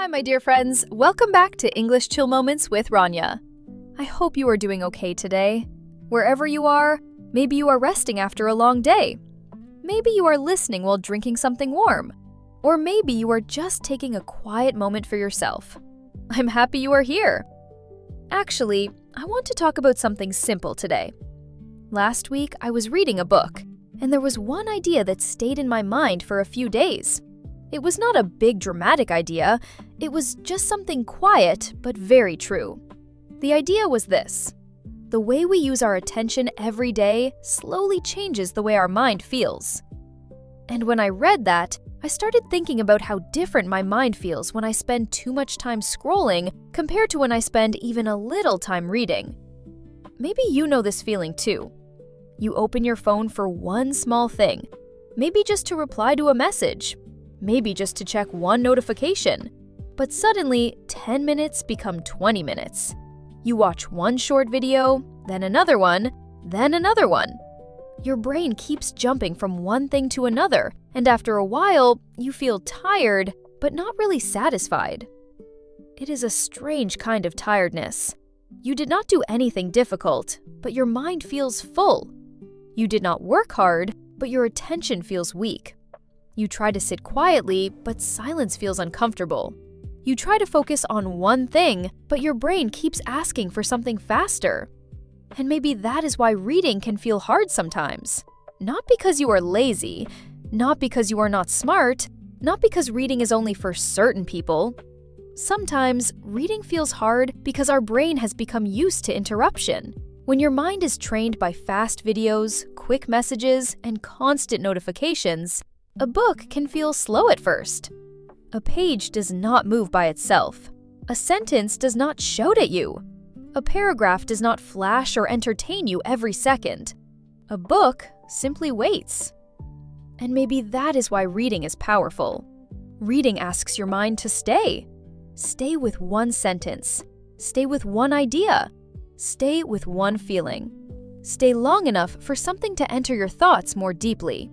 Hi, my dear friends. Welcome back to English Chill Moments with Rania. I hope you are doing okay today. Wherever you are, maybe you are resting after a long day. Maybe you are listening while drinking something warm. Or maybe you are just taking a quiet moment for yourself. I'm happy you are here. Actually, I want to talk about something simple today. Last week, I was reading a book, and there was one idea that stayed in my mind for a few days. It was not a big dramatic idea, it was just something quiet but very true. The idea was this: the way we use our attention every day slowly changes the way our mind feels. And when I read that, I started thinking about how different my mind feels when I spend too much time scrolling compared to when I spend even a little time reading. Maybe you know this feeling too. You open your phone for one small thing, maybe just to reply to a message, maybe just to check one notification, but suddenly 10 minutes become 20 minutes. You watch one short video, then another one, then another one. Your brain keeps jumping from one thing to another, and after a while, you feel tired, but not really satisfied. It is a strange kind of tiredness. You did not do anything difficult, but your mind feels full. You did not work hard, but your attention feels weak. You try to sit quietly, but silence feels uncomfortable. You try to focus on one thing, but your brain keeps asking for something faster. And maybe that is why reading can feel hard sometimes. Not because you are lazy, not because you are not smart, not because reading is only for certain people. Sometimes reading feels hard because our brain has become used to interruption. When your mind is trained by fast videos, quick messages, and constant notifications, a book can feel slow at first. A page does not move by itself. A sentence does not shout at you. A paragraph does not flash or entertain you every second. A book simply waits. And maybe that is why reading is powerful. Reading asks your mind to stay. Stay with one sentence. Stay with one idea. Stay with one feeling. Stay long enough for something to enter your thoughts more deeply.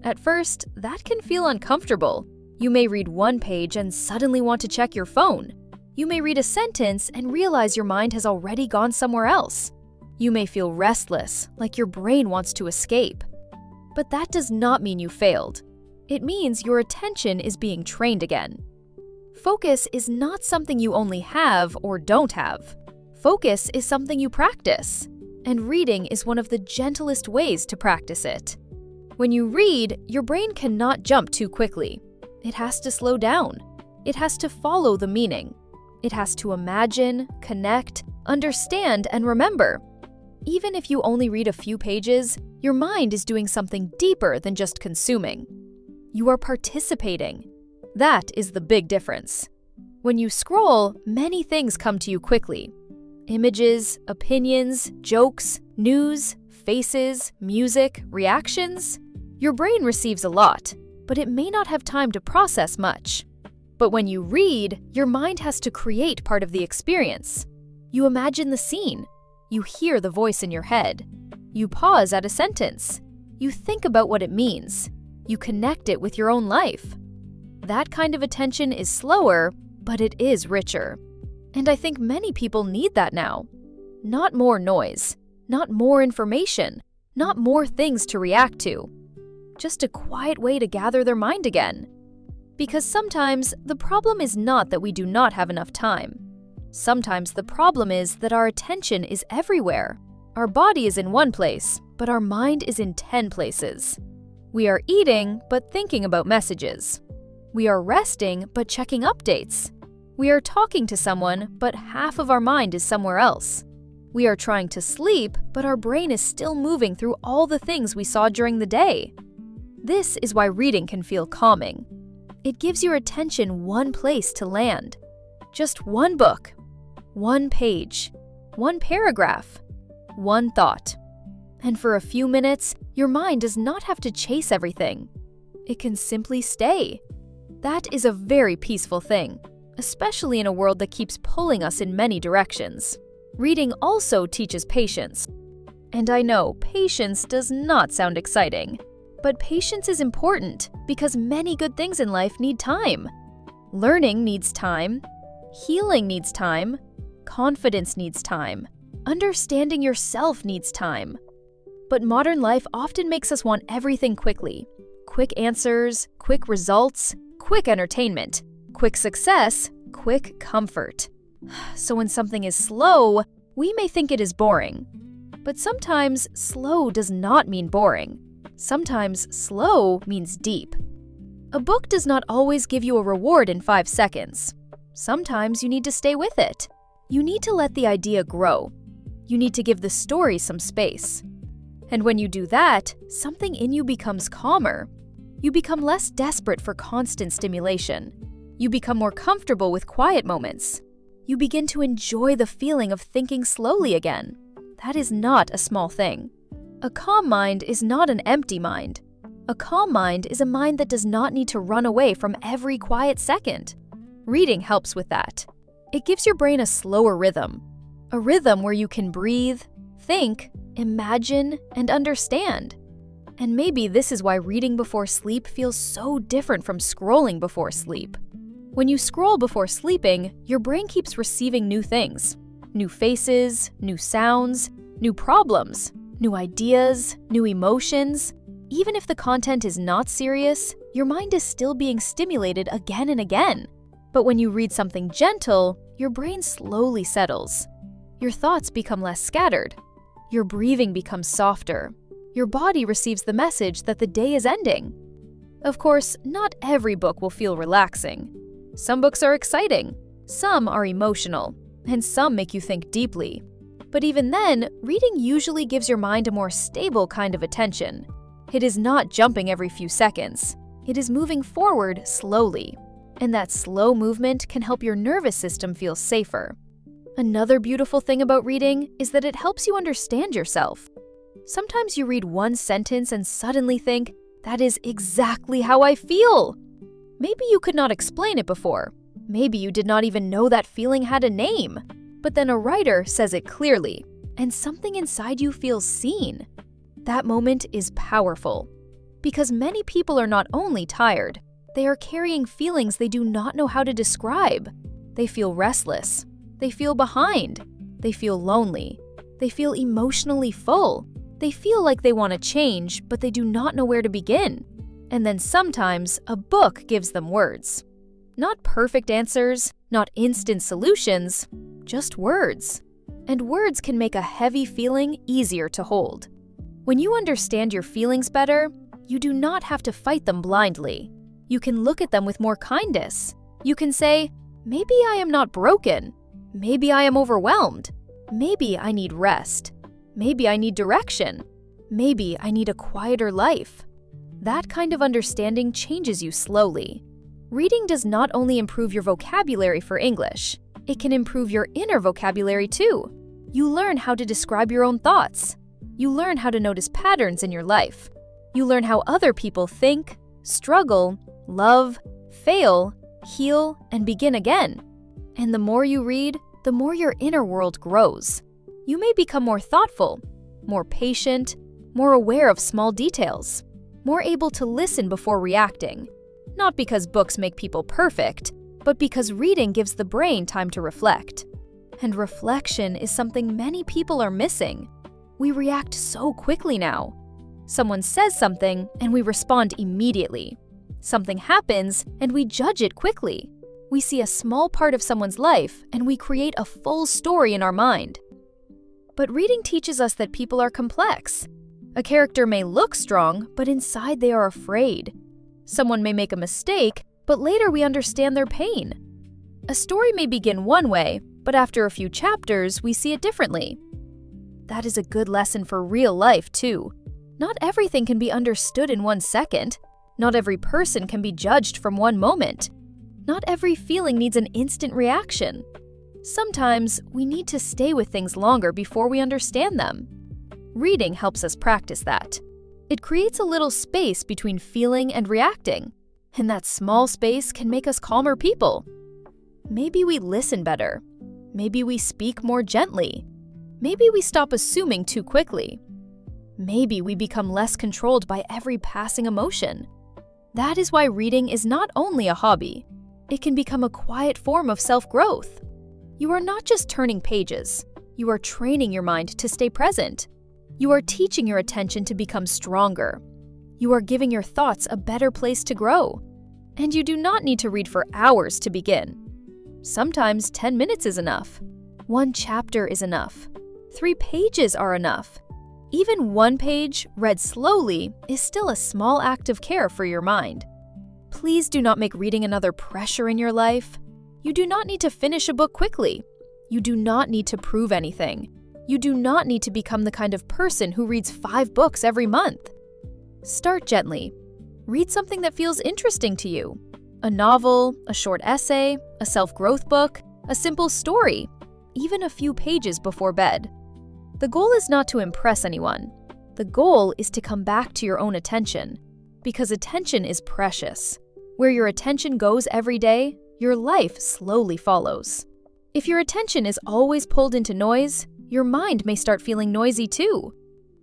At first, that can feel uncomfortable. You may read one page and suddenly want to check your phone. You may read a sentence and realize your mind has already gone somewhere else. You may feel restless, like your brain wants to escape. But that does not mean you failed. It means your attention is being trained again. Focus is not something you only have or don't have. Focus is something you practice. And reading is one of the gentlest ways to practice it. When you read, your brain cannot jump too quickly. It has to slow down. It has to follow the meaning. It has to imagine, connect, understand, and remember. Even if you only read a few pages, your mind is doing something deeper than just consuming. You are participating. That is the big difference. When you scroll, many things come to you quickly. Images, opinions, jokes, news, faces, music, reactions. Your brain receives a lot, but it may not have time to process much. But when you read, your mind has to create part of the experience. You imagine the scene. You hear the voice in your head. You pause at a sentence. You think about what it means. You connect it with your own life. That kind of attention is slower, but it is richer. And I think many people need that now. Not more noise, not more information, not more things to react to. Just a quiet way to gather their mind again. Because sometimes the problem is not that we do not have enough time. Sometimes the problem is that our attention is everywhere. Our body is in one place, but our mind is in 10 places. We are eating, but thinking about messages. We are resting, but checking updates. We are talking to someone, but half of our mind is somewhere else. We are trying to sleep, but our brain is still moving through all the things we saw during the day. This is why reading can feel calming. It gives your attention one place to land. Just one book, one page, one paragraph, one thought. And for a few minutes, your mind does not have to chase everything. It can simply stay. That is a very peaceful thing, especially in a world that keeps pulling us in many directions. Reading also teaches patience. And I know patience does not sound exciting. But patience is important because many good things in life need time. Learning needs time. Healing needs time. Confidence needs time. Understanding yourself needs time. But modern life often makes us want everything quickly. Quick answers, quick results, quick entertainment, quick success, quick comfort. So when something is slow, we may think it is boring. But sometimes slow does not mean boring. Sometimes slow means deep. A book does not always give you a reward in 5 seconds. Sometimes you need to stay with it. You need to let the idea grow. You need to give the story some space. And when you do that, something in you becomes calmer. You become less desperate for constant stimulation. You become more comfortable with quiet moments. You begin to enjoy the feeling of thinking slowly again. That is not a small thing. A calm mind is not an empty mind. A calm mind is a mind that does not need to run away from every quiet second. Reading helps with that. It gives your brain a slower rhythm. A rhythm where you can breathe, think, imagine, and understand. And maybe this is why reading before sleep feels so different from scrolling before sleep. When you scroll before sleeping, your brain keeps receiving new things. New faces, new sounds, new problems, new ideas, new emotions. Even if the content is not serious, your mind is still being stimulated again and again. But when you read something gentle, your brain slowly settles. Your thoughts become less scattered. Your breathing becomes softer. Your body receives the message that the day is ending. Of course, not every book will feel relaxing. Some books are exciting, some are emotional, and some make you think deeply. But even then, reading usually gives your mind a more stable kind of attention. It is not jumping every few seconds. It is moving forward slowly. And that slow movement can help your nervous system feel safer. Another beautiful thing about reading is that it helps you understand yourself. Sometimes you read one sentence and suddenly think, that is exactly how I feel. Maybe you could not explain it before. Maybe you did not even know that feeling had a name. But then a writer says it clearly, and something inside you feels seen. That moment is powerful. Because many people are not only tired, they are carrying feelings they do not know how to describe. They feel restless. They feel behind. They feel lonely. They feel emotionally full. They feel like they want to change, but they do not know where to begin. And then sometimes a book gives them words. Not perfect answers, not instant solutions, just words. And words can make a heavy feeling easier to hold. When you understand your feelings better, you do not have to fight them blindly. You can look at them with more kindness. You can say, maybe I am not broken. Maybe I am overwhelmed. Maybe I need rest. Maybe I need direction. Maybe I need a quieter life. That kind of understanding changes you slowly. Reading does not only improve your vocabulary for English, it can improve your inner vocabulary too. You learn how to describe your own thoughts. You learn how to notice patterns in your life. You learn how other people think, struggle, love, fail, heal, and begin again. And the more you read, the more your inner world grows. You may become more thoughtful, more patient, more aware of small details, more able to listen before reacting. Not because books make people perfect, but because reading gives the brain time to reflect. And reflection is something many people are missing. We react so quickly now. Someone says something and we respond immediately. Something happens and we judge it quickly. We see a small part of someone's life and we create a full story in our mind. But reading teaches us that people are complex. A character may look strong, but inside they are afraid. Someone may make a mistake, but later we understand their pain. A story may begin one way, but after a few chapters, we see it differently. That is a good lesson for real life, too. Not everything can be understood in 1 second. Not every person can be judged from one moment. Not every feeling needs an instant reaction. Sometimes we need to stay with things longer before we understand them. Reading helps us practice that. It creates a little space between feeling and reacting, and that small space can make us calmer people. Maybe we listen better. Maybe we speak more gently. Maybe we stop assuming too quickly. Maybe we become less controlled by every passing emotion. That is why reading is not only a hobby. It can become a quiet form of self-growth. You are not just turning pages. You are training your mind to stay present. You are teaching your attention to become stronger. You are giving your thoughts a better place to grow. And you do not need to read for hours to begin. Sometimes 10 minutes is enough. 1 chapter is enough. 3 pages are enough. Even 1 page, read slowly, is still a small act of care for your mind. Please do not make reading another pressure in your life. You do not need to finish a book quickly. You do not need to prove anything. You do not need to become the kind of person who reads 5 books every month. Start gently. Read something that feels interesting to you. A novel, a short essay, a self-growth book, a simple story, even a few pages before bed. The goal is not to impress anyone. The goal is to come back to your own attention, because attention is precious. Where your attention goes every day, your life slowly follows. If your attention is always pulled into noise, your mind may start feeling noisy too.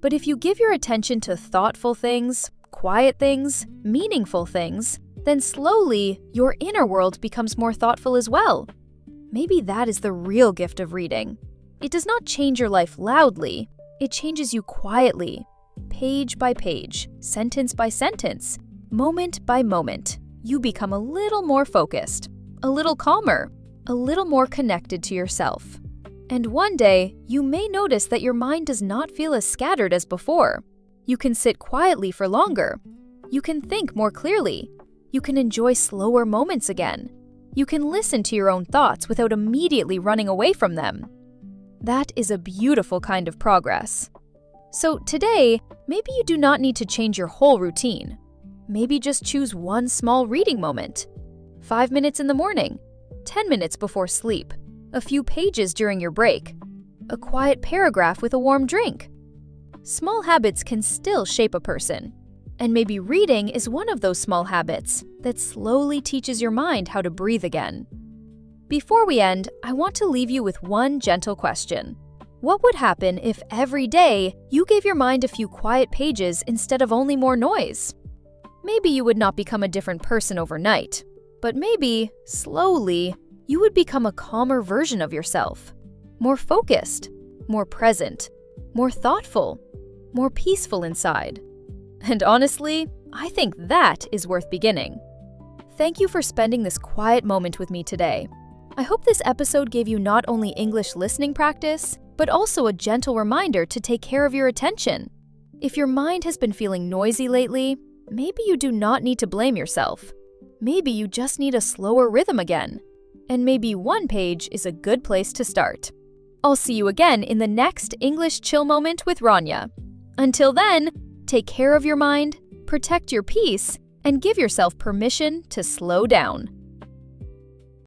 But if you give your attention to thoughtful things, quiet things, meaningful things, then slowly your inner world becomes more thoughtful as well. Maybe that is the real gift of reading. It does not change your life loudly, it changes you quietly, page by page, sentence by sentence, moment by moment. You become a little more focused, a little calmer, a little more connected to yourself. And one day, you may notice that your mind does not feel as scattered as before. You can sit quietly for longer. You can think more clearly. You can enjoy slower moments again. You can listen to your own thoughts without immediately running away from them. That is a beautiful kind of progress. So today, maybe you do not need to change your whole routine. Maybe just choose one small reading moment. 5 minutes in the morning, 10 minutes before sleep, a few pages during your break, a quiet paragraph with a warm drink. Small habits can still shape a person. And maybe reading is one of those small habits that slowly teaches your mind how to breathe again. Before we end, I want to leave you with one gentle question. What would happen if every day you gave your mind a few quiet pages instead of only more noise? Maybe you would not become a different person overnight, but maybe, slowly, you would become a calmer version of yourself. More focused, more present, more thoughtful, more peaceful inside. And honestly, I think that is worth beginning. Thank you for spending this quiet moment with me today. I hope this episode gave you not only English listening practice, but also a gentle reminder to take care of your attention. If your mind has been feeling noisy lately, maybe you do not need to blame yourself. Maybe you just need a slower rhythm again. And maybe 1 page is a good place to start. I'll see you again in the next English Chill Moment with Rania. Until then, take care of your mind, protect your peace, and give yourself permission to slow down.